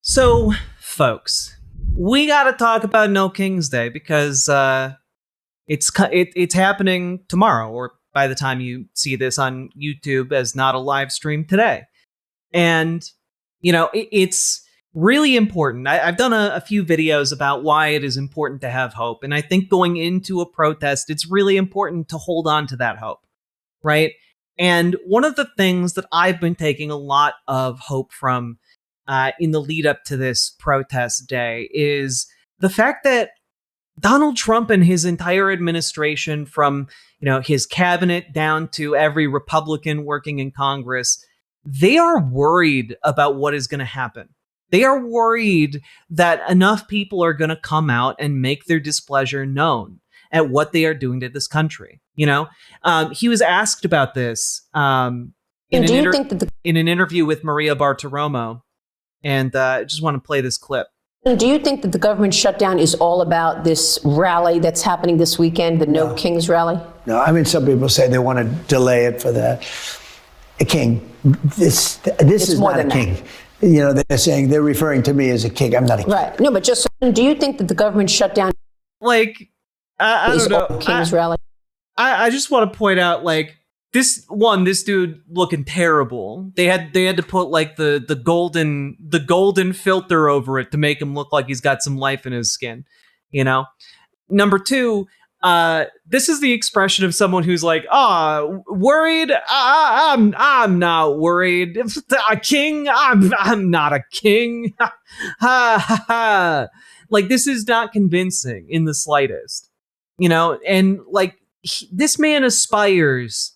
So, folks, we got to talk about No King's Day because it's happening tomorrow, or by the time you see this on YouTube as not a live stream today. And, it's really important. I've done a few videos about why it is important to have hope. And I think going into a protest, it's really important to hold on to that hope, right? And one of the things that I've been taking a lot of hope from in the lead up to this protest day is the fact that Donald Trump and his entire administration, from his cabinet down to every Republican working in Congress, they are worried about what is going to happen. They are worried that enough people are going to come out and make their displeasure known at what they are doing to this country. He was asked about this in an interview with Maria Bartiromo. And I just want to play this clip. Do you think that the government shutdown is all about this rally that's happening this weekend, the No Kings rally? No, I mean, some people say they want to delay it for that. A king. This is not a king. They're referring to me as a king. I'm not a king. Right. No, but just, do you think that the government shutdown I don't know. King's rally? I just want to point out, this dude looking terrible. They had to put the golden filter over it to make him look like he's got some life in his skin. Number two, this is the expression of someone who's worried. I'm not worried. A king. I'm not a king. Ha ha ha. This is not convincing in the slightest. And this man aspires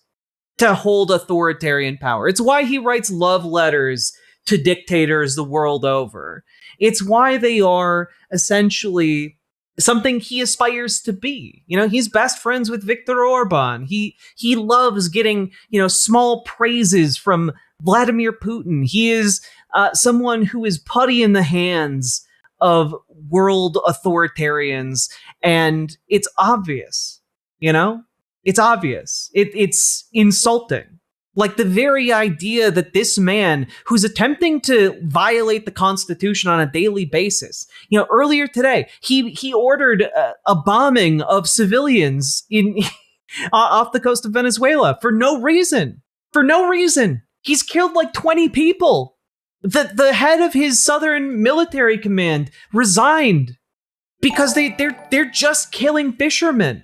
to hold authoritarian power. It's why he writes love letters to dictators the world over. It's why they are essentially something he aspires to be. He's best friends with Viktor Orban. He loves getting, small praises from Vladimir Putin. He is someone who is putty in the hands of world authoritarians. And it's obvious, It's obvious. It's insulting. The very idea that this man who's attempting to violate the Constitution on a daily basis, earlier today, he ordered a bombing of civilians in off the coast of Venezuela for no reason. For no reason. He's killed 20 people. The head of his southern military command resigned because they're just killing fishermen.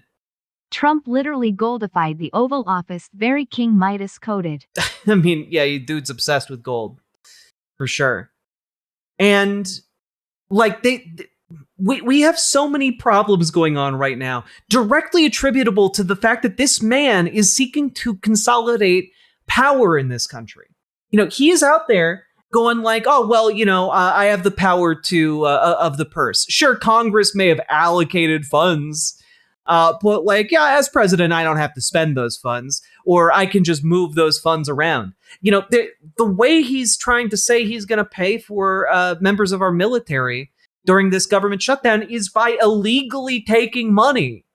Trump literally goldified the Oval Office, very King Midas coded. I mean, yeah, dude's obsessed with gold, for sure. And we have so many problems going on right now, directly attributable to the fact that this man is seeking to consolidate power in this country. He is out there going I have the power to of the purse. Sure, Congress may have allocated funds. But as president, I don't have to spend those funds, or I can just move those funds around. The way he's trying to say he's going to pay for members of our military during this government shutdown is by illegally taking money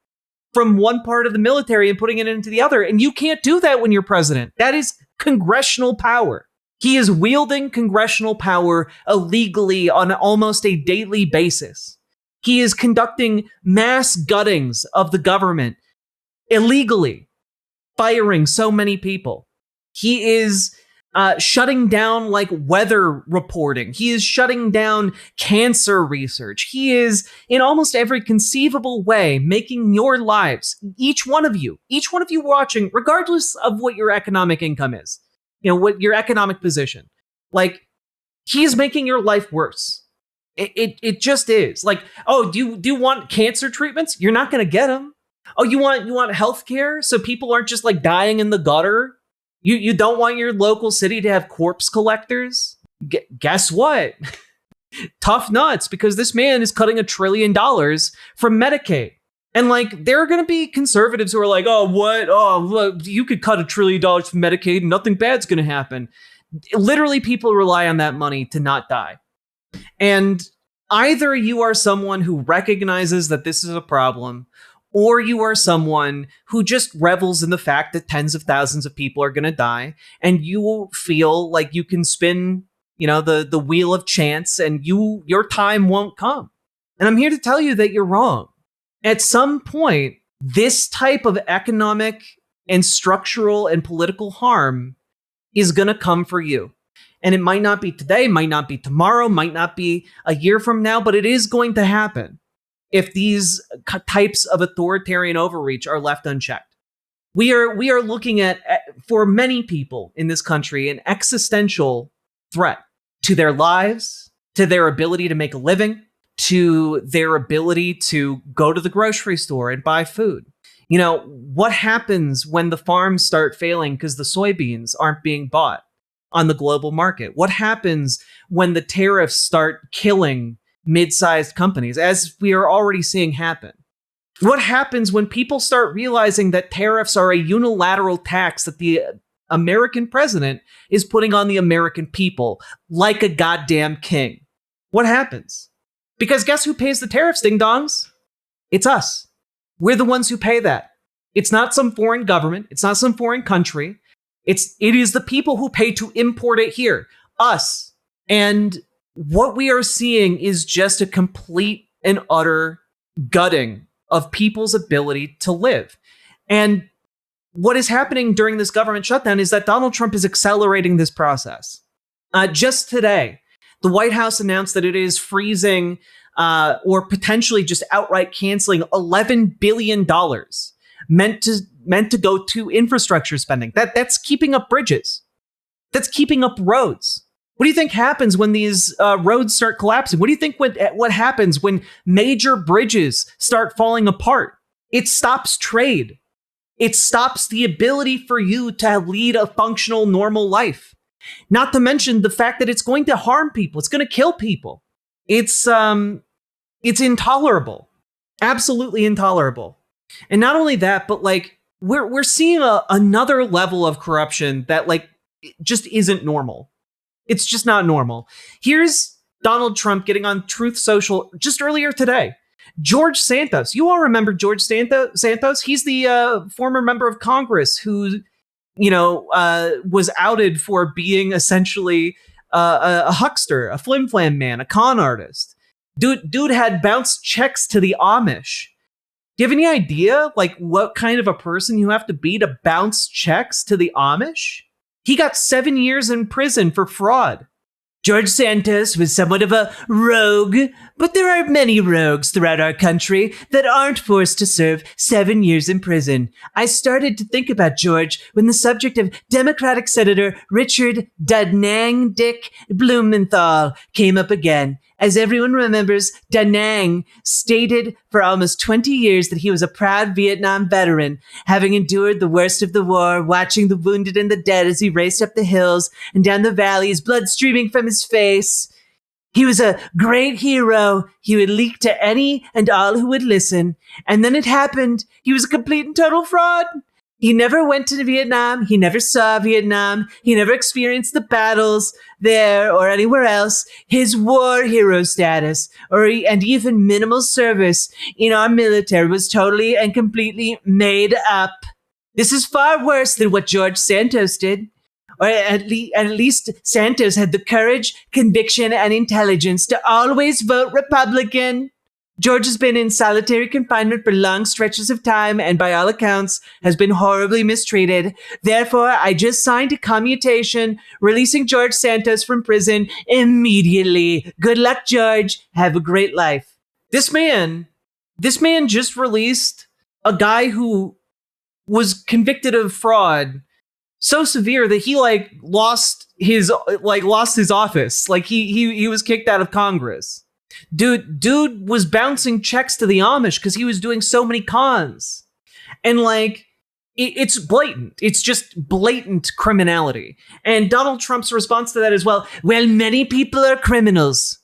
from one part of the military and putting it into the other. And you can't do that when you're president. That is congressional power. He is wielding congressional power illegally on almost a daily basis. He is conducting mass guttings of the government illegally, firing so many people. He is shutting down weather reporting. He is shutting down cancer research. He is in almost every conceivable way making your lives, each one of you watching, regardless of what your economic income is, what your economic position, he is making your life worse. It just is. Do you want cancer treatments? You're not going to get them. Oh, you want health care so people aren't just dying in the gutter? You don't want your local city to have corpse collectors? Guess what? Tough nuts, because this man is cutting $1 trillion from Medicaid. And there are going to be conservatives who are oh, what? Oh, look, you could cut $1 trillion from Medicaid and nothing bad's going to happen. Literally, people rely on that money to not die. And either you are someone who recognizes that this is a problem, or you are someone who just revels in the fact that tens of thousands of people are going to die, and you will feel like you can spin, the wheel of chance, and your time won't come. And I'm here to tell you that you're wrong. At some point, this type of economic and structural and political harm is going to come for you. And it might not be today, might not be tomorrow, might not be a year from now, but it is going to happen if these types of authoritarian overreach are left unchecked. We are looking at, for many people in this country, an existential threat to their lives, to their ability to make a living, to their ability to go to the grocery store and buy food. What happens when the farms start failing because the soybeans aren't being bought on the global market? What happens when the tariffs start killing mid-sized companies, as we are already seeing happen? What happens when people start realizing that tariffs are a unilateral tax that the American president is putting on the American people like a goddamn king? What happens? Because guess who pays the tariffs, ding-dongs? It's us. We're the ones who pay that. It's not some foreign government. It's not some foreign country. It is the people who pay to import it here, us. And what we are seeing is just a complete and utter gutting of people's ability to live. And what is happening during this government shutdown is that Donald Trump is accelerating this process. Just today, the White House announced that it is freezing or potentially just outright canceling $11 billion meant to go to infrastructure spending. That's keeping up bridges. That's keeping up roads. What do you think happens when these roads start collapsing? What do you think what happens when major bridges start falling apart? It stops trade. It stops the ability for you to lead a functional, normal life. Not to mention the fact that it's going to harm people. It's going to kill people. It's intolerable. Absolutely intolerable. And not only that, but we're seeing another level of corruption that just isn't normal. It's just not normal. Here's Donald Trump getting on Truth Social just earlier today. George Santos. You all remember George Santos? He's the former member of Congress who, was outed for being essentially a huckster, a flim-flam man, a con artist. Dude had bounced checks to the Amish. Do you have any idea, what kind of a person you have to be to bounce checks to the Amish? He got 7 years in prison for fraud. George Santos was somewhat of a rogue, but there are many rogues throughout our country that aren't forced to serve 7 years in prison. I started to think about George when the subject of Democratic Senator Richard Danang Dick Blumenthal came up again. As everyone remembers, Da Nang stated for almost 20 years that he was a proud Vietnam veteran, having endured the worst of the war, watching the wounded and the dead as he raced up the hills and down the valleys, blood streaming from his face. He was a great hero. He would leak to any and all who would listen. And then it happened. He was a complete and total fraud. He never went to Vietnam. He never saw Vietnam. He never experienced the battles there or anywhere else. His war hero status and even minimal service in our military was totally and completely made up. This is far worse than what George Santos did. Or at least Santos had the courage, conviction, and intelligence to always vote Republican. George has been in solitary confinement for long stretches of time and by all accounts has been horribly mistreated. Therefore, I just signed a commutation releasing George Santos from prison immediately. Good luck, George. Have a great life. This man just released a guy who was convicted of fraud so severe that he lost his office. He was kicked out of Congress. Dude was bouncing checks to the Amish because he was doing so many cons. And it's blatant. It's just blatant criminality. And Donald Trump's response to that is, well, many people are criminals.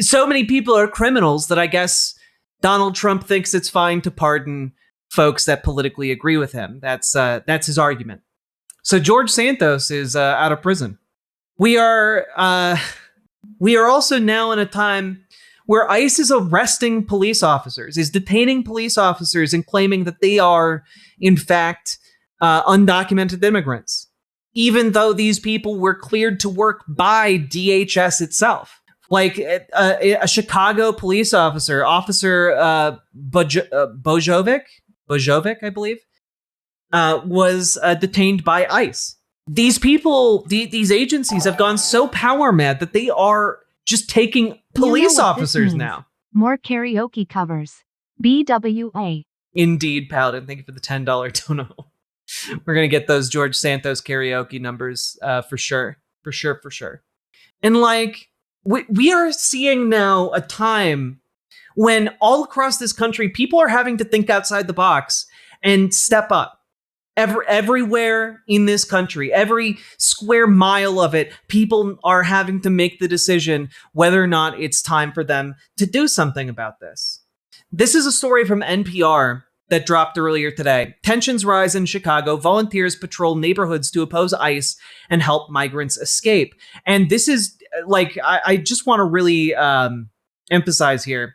So many people are criminals that I guess Donald Trump thinks it's fine to pardon folks that politically agree with him. That's his argument. So George Santos is out of prison. We are also now in a time where ICE is arresting police officers, is detaining police officers and claiming that they are, in fact, undocumented immigrants. even though these people were cleared to work by DHS itself. Like a Chicago police officer, Bojovic, I believe, was detained by ICE. These people, these agencies have gone so power mad that they are just taking police officers now. More karaoke covers. BWA. Indeed, Paladin. Thank you for the $10 dono. We're going to get those George Santos karaoke numbers for sure. For sure. And like, we are seeing now a time when all across this country, people are having to think outside the box and step up. Everywhere in this country, every square mile of it, people are having to make the decision whether or not it's time for them to do something about this. This is a story from NPR that dropped earlier today. Tensions rise in Chicago. Volunteers patrol neighborhoods to oppose ICE and help migrants escape. And this is like, I just want to really emphasize here.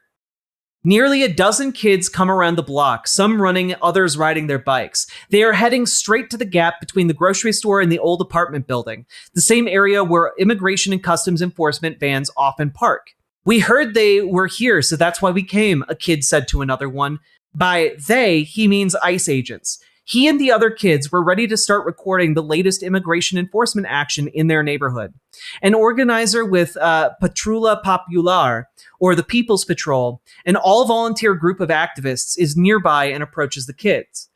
Nearly a dozen kids come around the block, some running, others riding their bikes. They are heading straight to the gap between the grocery store and the old apartment building, the same area where immigration and customs enforcement vans often park. We heard they were here, so that's why we came, a kid said to another one. By they, he means ICE agents. He and the other kids were ready to start recording the latest immigration enforcement action in their neighborhood. An organizer with Patrulla Popular, or the People's Patrol, an all-volunteer group of activists, is nearby and approaches the kids.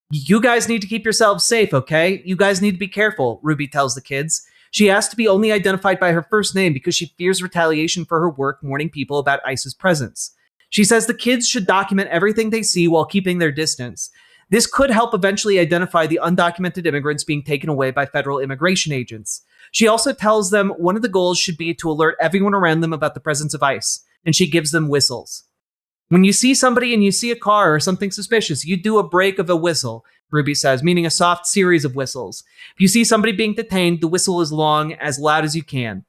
You guys need to keep yourselves safe, okay? You guys need to be careful, Ruby tells the kids. She asked to be only identified by her first name because she fears retaliation for her work warning people about ICE's presence. She says the kids should document everything they see while keeping their distance. This could help eventually identify the undocumented immigrants being taken away by federal immigration agents. She also tells them one of the goals should be to alert everyone around them about the presence of ICE, and she gives them whistles. When you see somebody and you see a car or something suspicious, you do a break of a whistle, Ruby says, meaning a soft series of whistles. If you see somebody being detained, the whistle is long, as loud as you can.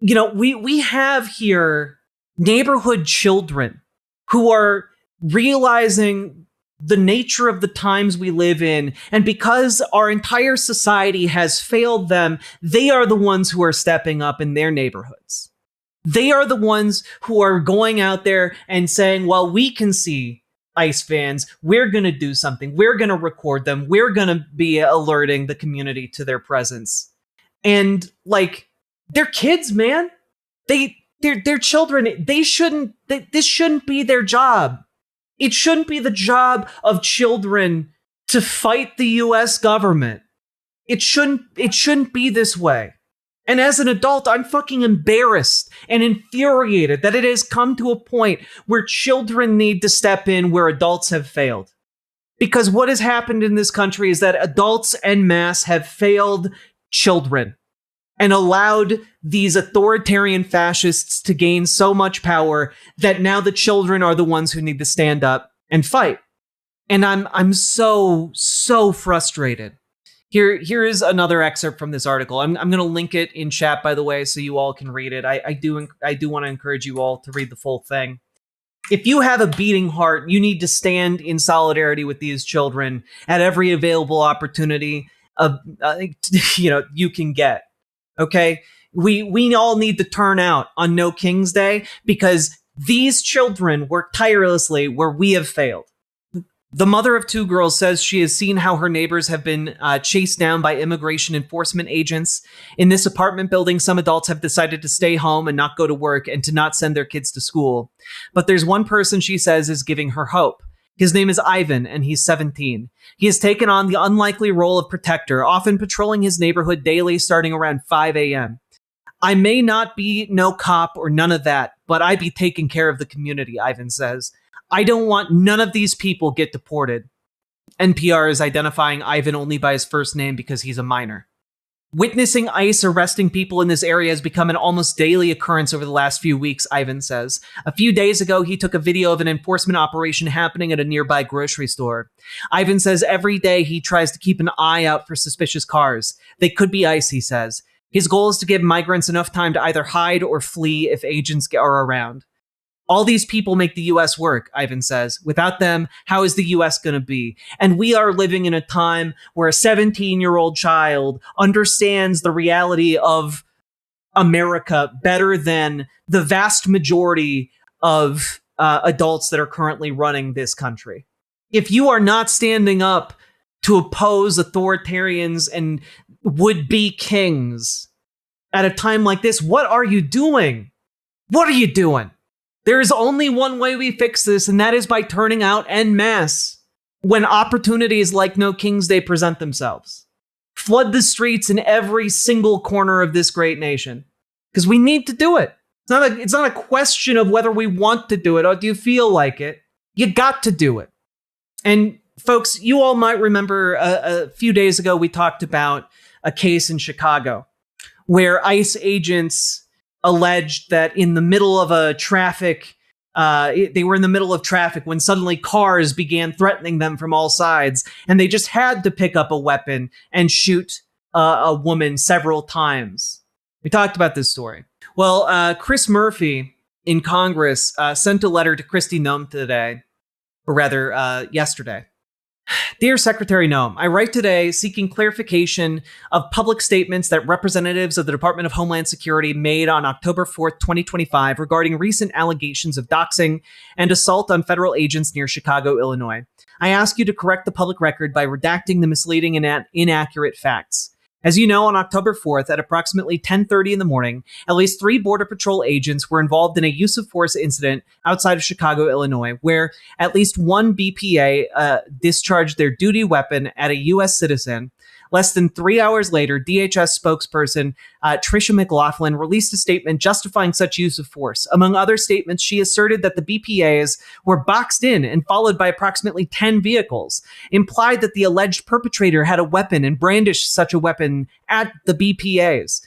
We have here neighborhood children who are realizing the nature of the times we live in, and because our entire society has failed them, they are the ones who are stepping up in their neighborhoods. They are the ones who are going out there and saying, well, we can see ICE vans, we're going to do something, we're going to record them, we're going to be alerting the community to their presence. And like, they're kids, man. They're children. This shouldn't be their job. It shouldn't be the job of children to fight the US government. It shouldn't be this way. And as an adult, I'm fucking embarrassed and infuriated that it has come to a point where children need to step in where adults have failed. Because what has happened in this country is that adults en masse have failed children and allowed these authoritarian fascists to gain so much power that now the children are the ones who need to stand up and fight. And I'm so frustrated. Here is another excerpt from this article. I'm going to link it in chat, by the way, so you all can read it. I do want to encourage you all to read the full thing. If you have a beating heart, you need to stand in solidarity with these children at every available opportunity you can get. Okay, we all need to turn out on No King's Day because these children work tirelessly where we have failed. The mother of two girls says she has seen how her neighbors have been chased down by immigration enforcement agents. In this apartment building, some adults have decided to stay home and not go to work and to not send their kids to school. But there's one person she says is giving her hope. His name is Ivan, and he's 17. He has taken on the unlikely role of protector, often patrolling his neighborhood daily starting around 5 a.m. I may not be no cop or none of that, but I be taking care of the community, Ivan says. I don't want none of these people get deported. NPR is identifying Ivan only by his first name because he's a minor. Witnessing ICE arresting people in this area has become an almost daily occurrence over the last few weeks, Ivan says. A few days ago, he took a video of an enforcement operation happening at a nearby grocery store. Ivan says every day he tries to keep an eye out for suspicious cars. They could be ICE, he says. His goal is to give migrants enough time to either hide or flee if agents are around. All these people make the US work, Ivan says. Without them, how is the US going to be? And we are living in a time where a 17-year-old child understands the reality of America better than the vast majority of adults that are currently running this country. If you are not standing up to oppose authoritarians and would-be kings at a time like this, what are you doing? What are you doing? There is only one way we fix this, and that is by turning out en masse when opportunities like No King's Day present themselves. Flood the streets in every single corner of this great nation, because we need to do it. It's not a question of whether we want to do it or do you feel like it. You got to do it. And folks, you all might remember a few days ago we talked about a case in Chicago where ICE agents alleged that in the middle of a traffic, they were in the middle of traffic when suddenly cars began threatening them from all sides, and they just had to pick up a weapon and shoot a woman several times. We talked about this story. Well, Chris Murphy in Congress sent a letter to Kristi Noem today, or rather yesterday. Dear Secretary Noem, I write today seeking clarification of public statements that representatives of the Department of Homeland Security made on October 4th, 2025 regarding recent allegations of doxing and assault on federal agents near Chicago, Illinois. I ask you to correct the public record by redacting the misleading and inaccurate facts. As you know, on October 4th at approximately 10:30 in the morning, at least 3 Border Patrol agents were involved in a use of force incident outside of Chicago, Illinois, where at least one BPA discharged their duty weapon at a U.S. citizen. Less than 3 hours later, DHS spokesperson Tricia McLaughlin released a statement justifying such use of force. Among other statements, she asserted that the BPAs were boxed in and followed by approximately 10 vehicles, implied that the alleged perpetrator had a weapon and brandished such a weapon at the BPAs,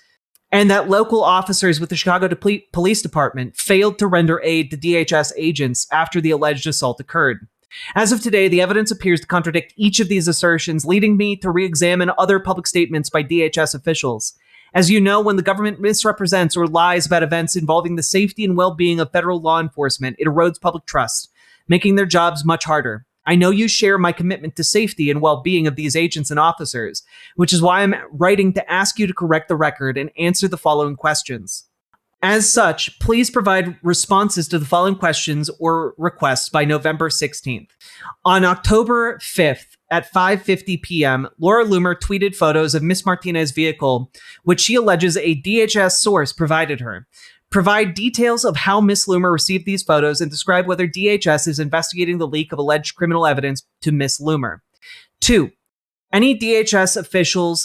and that local officers with the Chicago Police Department failed to render aid to DHS agents after the alleged assault occurred. As of today, the evidence appears to contradict each of these assertions, leading me to re-examine other public statements by DHS officials. As you know, when the government misrepresents or lies about events involving the safety and well-being of federal law enforcement, it erodes public trust, making their jobs much harder. I know you share my commitment to safety and well-being of these agents and officers, which is why I'm writing to ask you to correct the record and answer the following questions. As such, please provide responses to the following questions or requests by November 16th. On October 5th at 5:50 p.m., Laura Loomer tweeted photos of Ms. Martinez's vehicle, which she alleges a DHS source provided her. Provide details of how Ms. Loomer received these photos and describe whether DHS is investigating the leak of alleged criminal evidence to Ms. Loomer. 2. Any DHS official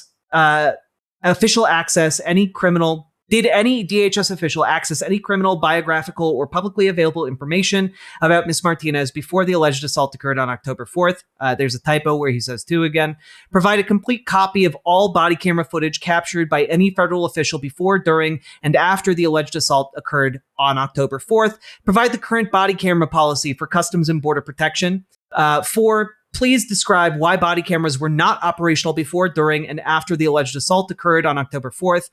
access any criminal Did any DHS official access any criminal, biographical, or publicly available information about Ms. Martinez before the alleged assault occurred on October 4th? There's a typo where he says 2 again. Provide a complete copy of all body camera footage captured by any federal official before, during, and after the alleged assault occurred on October 4th. Provide the current body camera policy for Customs and Border Protection. 4. Please describe why body cameras were not operational before, during, and after the alleged assault occurred on October 4th.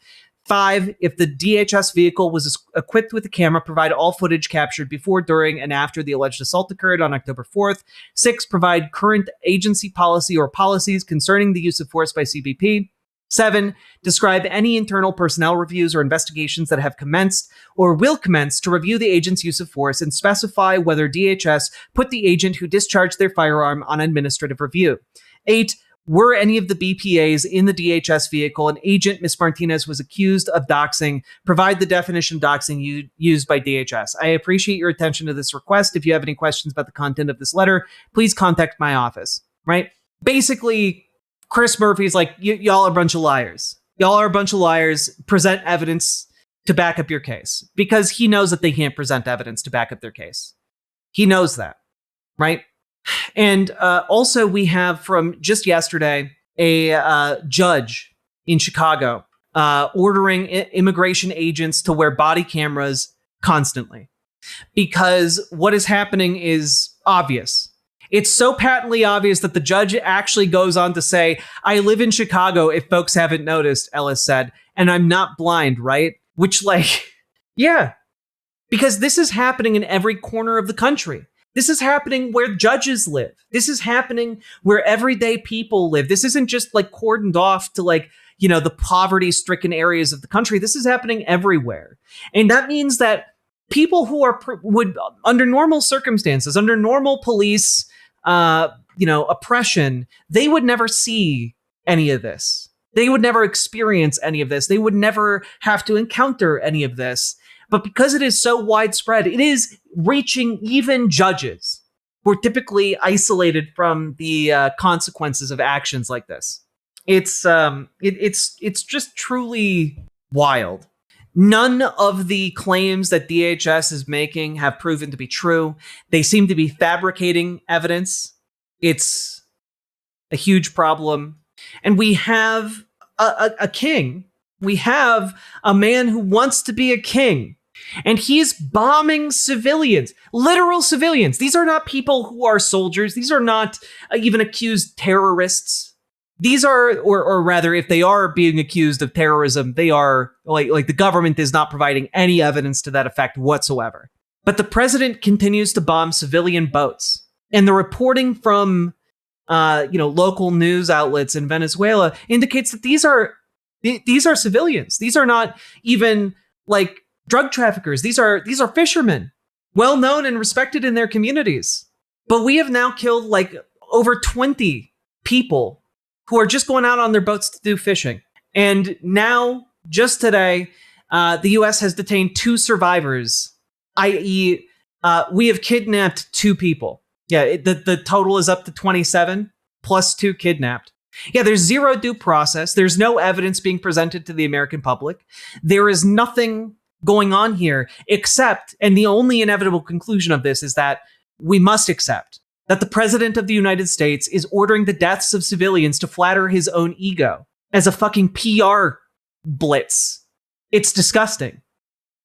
5, if the DHS vehicle was equipped with a camera, provide all footage captured before, during, and after the alleged assault occurred on October 4th. 6, provide current agency policy or policies concerning the use of force by CBP. 7, describe any internal personnel reviews or investigations that have commenced or will commence to review the agent's use of force and specify whether DHS put the agent who discharged their firearm on administrative review. 8, were any of the BPAs in the DHS vehicle an agent Ms. Martinez was accused of doxing? Provide the definition of doxing used by DHS. I appreciate your attention to this request. If you have any questions about the content of this letter, please contact my office, right? Basically, Chris Murphy's like, y'all are a bunch of liars. Y'all are a bunch of liars. Present evidence to back up your case. Because he knows that they can't present evidence to back up their case. He knows that, right? And also we have from just yesterday a judge in Chicago ordering immigration agents to wear body cameras constantly. Because what is happening is obvious. It's so patently obvious that the judge actually goes on to say, I live in Chicago, if folks haven't noticed, Ellis said, and I'm not blind, right? Which, like, yeah, Because this is happening in every corner of the country. This is happening where judges live. This is happening where everyday people live. This isn't just like cordoned off to like, the poverty-stricken areas of the country. This is happening everywhere. And that means that people who would, under normal circumstances, under normal police, oppression, they would never see any of this. They would never experience any of this. They would never have to encounter any of this. But because it is so widespread, it is reaching even judges who are typically isolated from the consequences of actions like this. It's just truly wild. None of the claims that DHS is making have proven to be true. They seem to be fabricating evidence. It's a huge problem. And we have a king. We have a man who wants to be a king. And he's bombing civilians, literal civilians. These are not people who are soldiers. These are not even accused terrorists. These are, or rather, if they are being accused of terrorism, they are like the government is not providing any evidence to that effect whatsoever. But the president continues to bomb civilian boats. And the reporting from, local news outlets in Venezuela indicates that these are civilians. These are not even like drug traffickers. These are fishermen, well known and respected in their communities. But we have now killed like over 20 people who are just going out on their boats to do fishing. And now, just today, the U.S. has detained 2 survivors, i.e., we have kidnapped 2 people. Yeah, the total is up to 27 plus 2 kidnapped. Yeah, there's zero due process. There's no evidence being presented to the American public. There is nothing going on here except, and the only inevitable conclusion of this is that we must accept that the president of the United States is ordering the deaths of civilians to flatter his own ego as a fucking PR blitz. It's disgusting.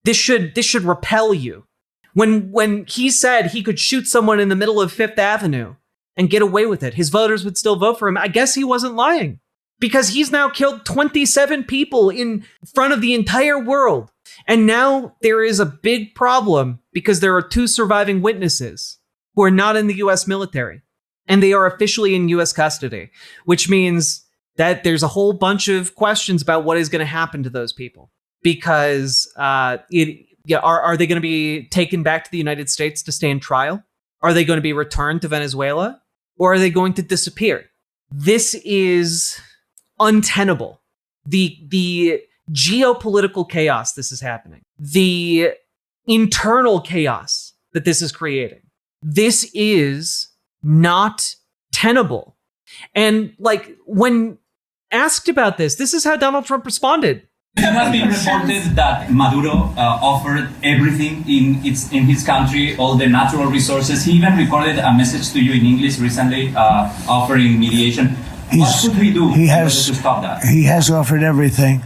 This should repel you. When he said he could shoot someone in the middle of Fifth Avenue and get away with it, his voters would still vote for him. I guess he wasn't lying, because he's now killed 27 people in front of the entire world. And now there is a big problem because there are 2 surviving witnesses who are not in the U.S. military, and they are officially in U.S. custody, which means that there's a whole bunch of questions about what is going to happen to those people, because are they going to be taken back to the United States to stand trial? Are they going to be returned to Venezuela? Or are they going to disappear? This is untenable. The geopolitical chaos this is happening, the internal chaos that this is creating, this is not tenable. And like, when asked about this is how Donald Trump responded. It has been reported that Maduro offered everything in his country, all the natural resources. He even recorded a message to you in English recently, offering mediation. What should we do to stop that? He has offered everything.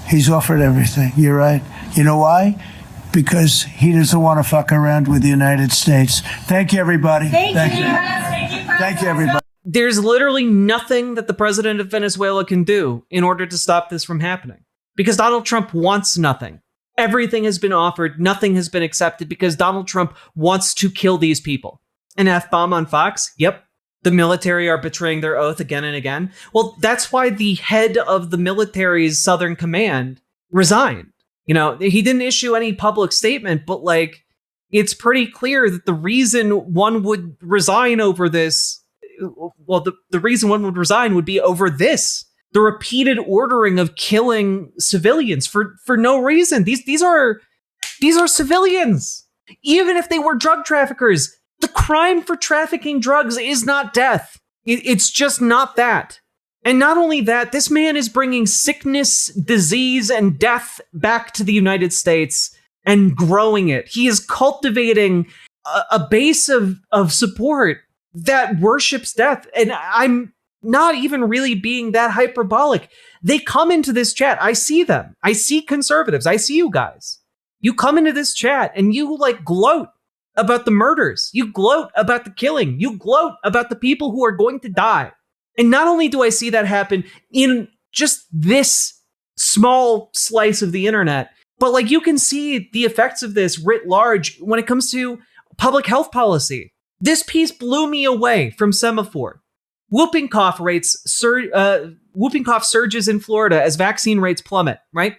He's offered everything. You're right. You know why? Because he doesn't want to fuck around with the United States. Thank you, everybody. Thank you, everybody. There's literally nothing that the president of Venezuela can do in order to stop this from happening, because Donald Trump wants nothing. Everything has been offered. Nothing has been accepted because Donald Trump wants to kill these people. An F-bomb on Fox? Yep. The military are betraying their oath again and again. Well, that's why the head of the military's Southern Command resigned. He didn't issue any public statement, but like, it's pretty clear that the reason one would resign over this, the reason one would resign would be over this. The repeated ordering of killing civilians for no reason. These are civilians. Even if they were drug traffickers, the crime for trafficking drugs is not death. It's just not that. And not only that, this man is bringing sickness, disease, and death back to the United States and growing it. He is cultivating a base of support that worships death. And I'm not even really being that hyperbolic. They come into this chat. I see them. I see conservatives. I see you guys. You come into this chat and you like gloat about the murders. You gloat about the killing. You gloat about the people who are going to die. And not only do I see that happen in just this small slice of the internet, But like you can see the effects of this writ large when it comes to public health policy. This piece blew me away from Semaphore. Whooping cough surges in Florida as vaccine rates plummet, right?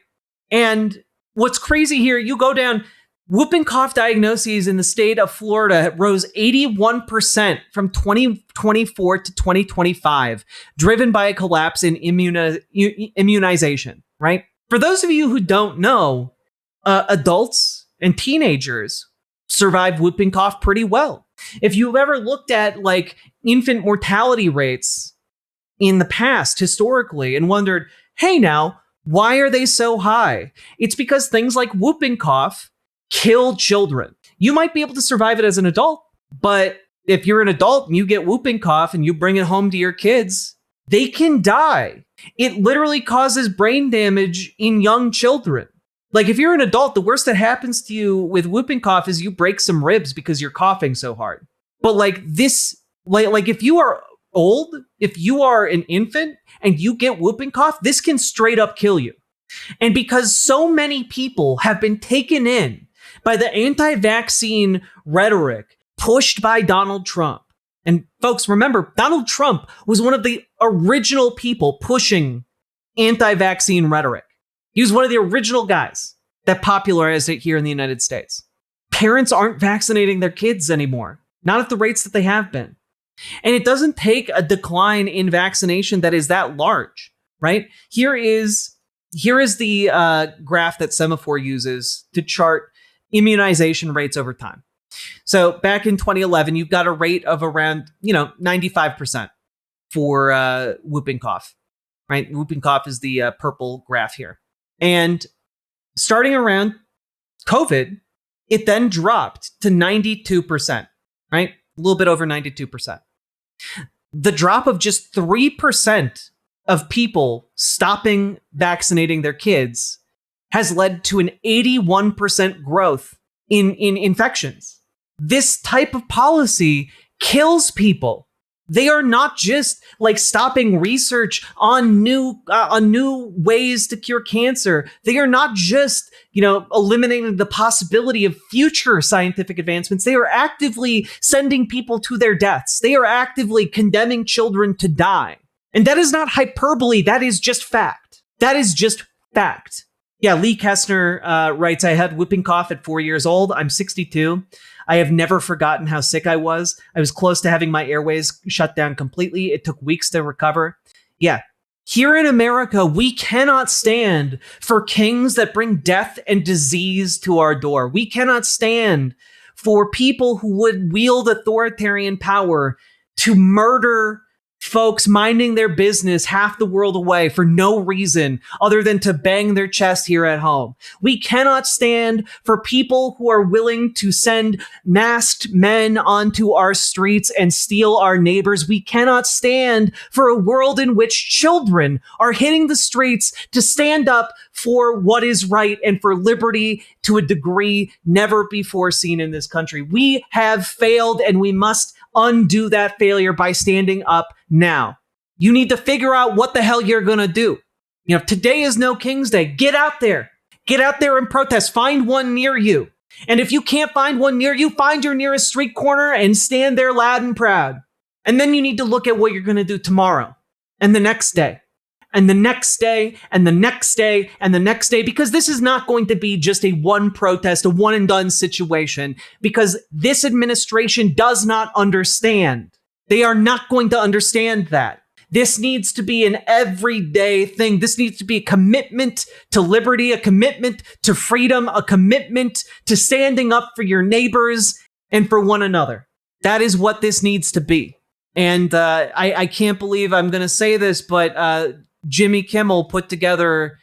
And what's crazy here, you go down, whooping cough diagnoses in the state of Florida rose 81% from 2024 to 2025, driven by a collapse in immunization, right? For those of you who don't know, adults and teenagers survive whooping cough pretty well. If you've ever looked at like infant mortality rates in the past, historically, and wondered, hey now, why are they so high? It's because things like whooping cough kill children. You might be able to survive it as an adult, but if you're an adult and you get whooping cough and you bring it home to your kids, they can die. It literally causes brain damage in young children. Like if you're an adult, the worst that happens to you with whooping cough is you break some ribs because you're coughing so hard. But like this, like if you are old, if you are an infant and you get whooping cough, this can straight up kill you. And because so many people have been taken in by the anti-vaccine rhetoric pushed by Donald Trump. And folks, remember, Donald Trump was one of the original people pushing anti-vaccine rhetoric. He was one of the original guys that popularized it here in the United States. Parents aren't vaccinating their kids anymore, not at the rates that they have been. And it doesn't take a decline in vaccination that is that large, right? Here is the graph that Semaphore uses to chart immunization rates over time. So back in 2011, you've got a rate of around, 95% for whooping cough, right? Whooping cough is the purple graph here. And starting around COVID, it then dropped to 92%, right? A little bit over 92%. The drop of just 3% of people stopping vaccinating their kids has led to an 81% growth in infections. This type of policy kills people. They are not just like stopping research on new ways to cure cancer. They are not just, eliminating the possibility of future scientific advancements. They are actively sending people to their deaths. They are actively condemning children to die. And that is not hyperbole. That is just fact. That is just fact. Yeah, Lee Kessner writes, I had whooping cough at 4 years old. I'm 62. I have never forgotten how sick I was. I was close to having my airways shut down completely. It took weeks to recover. Yeah. Here in America, we cannot stand for kings that bring death and disease to our door. We cannot stand for people who would wield authoritarian power to murder folks minding their business half the world away for no reason other than to bang their chest here at home. We cannot stand for people who are willing to send masked men onto our streets and steal our neighbors. We cannot stand for a world in which children are hitting the streets to stand up for what is right and for liberty to a degree never before seen in this country. We have failed, and we must undo that failure by standing up now. You need to figure out what the hell you're going to do. Today is no King's Day. Get out there. Get out there and protest. Find one near you. And if you can't find one near you, find your nearest street corner and stand there loud and proud. And then you need to look at what you're going to do tomorrow and the next day and the next day and the next day and the next day, because this is not going to be just a one protest, a one and done situation, because this administration does not understand. They are not going to understand that. This needs to be an everyday thing. This needs to be a commitment to liberty, a commitment to freedom, a commitment to standing up for your neighbors and for one another. That is what this needs to be. And I can't believe I'm going to say this, but Jimmy Kimmel put together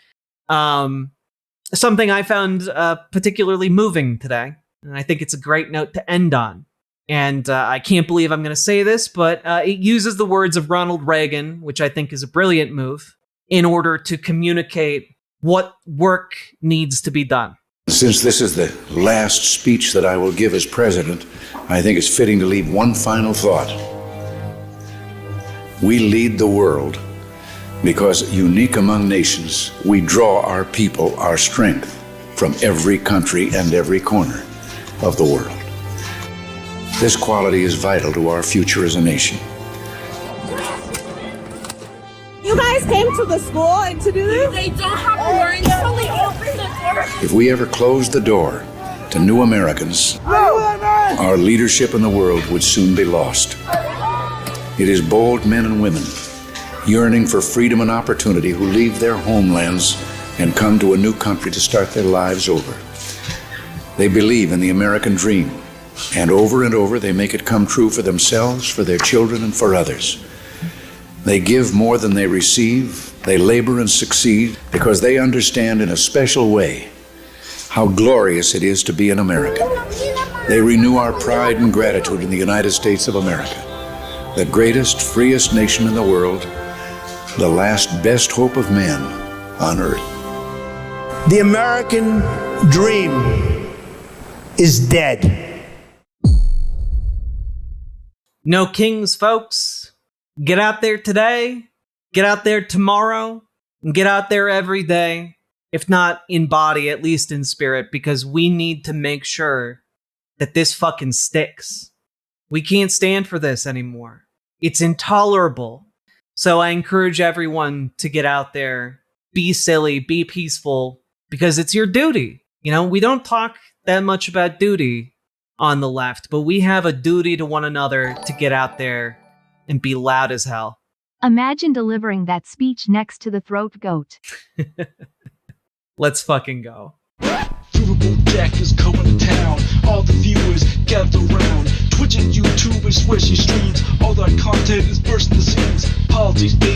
something I found particularly moving today. And I think it's a great note to end on. And I can't believe I'm going to say this, but it uses the words of Ronald Reagan, which I think is a brilliant move, in order to communicate what work needs to be done. Since this is the last speech that I will give as president, I think it's fitting to leave one final thought. We lead the world because, unique among nations, we draw our people our strength. from every country and every corner of the world. This quality is vital to our future as a nation. You guys came to the school to do this? They don't have a warrant until they open the door. If we ever closed the door to new Americans, our leadership in the world would soon be lost. It is bold men and women yearning for freedom and opportunity who leave their homelands and come to a new country to start their lives over. They believe in the American dream, and over they make it come true for themselves, for their children, and for others. They give more than they receive. They labor and succeed because they understand in a special way how glorious it is to be an American. They renew our pride and gratitude in the United States of America, the greatest, freest nation in the world, the last best hope of man on earth. The American dream is dead. No kings, folks. Get out there today, get out there tomorrow, and get out there every day. If not in body, at least in spirit, because we need to make sure that this fucking sticks. We can't stand for this anymore. It's intolerable. So I encourage everyone to get out there, be silly, be peaceful, because it's your duty. You know, we don't talk that much about duty on the left, but we have a duty to one another to get out there and be loud as hell. Imagine delivering that speech next to the throat goat. Let's fucking go. Riverboat Jack is coming to town. All the viewers gather around. Twitch and YouTube is where she streams. All that content is bursting the seams. Politics, baby.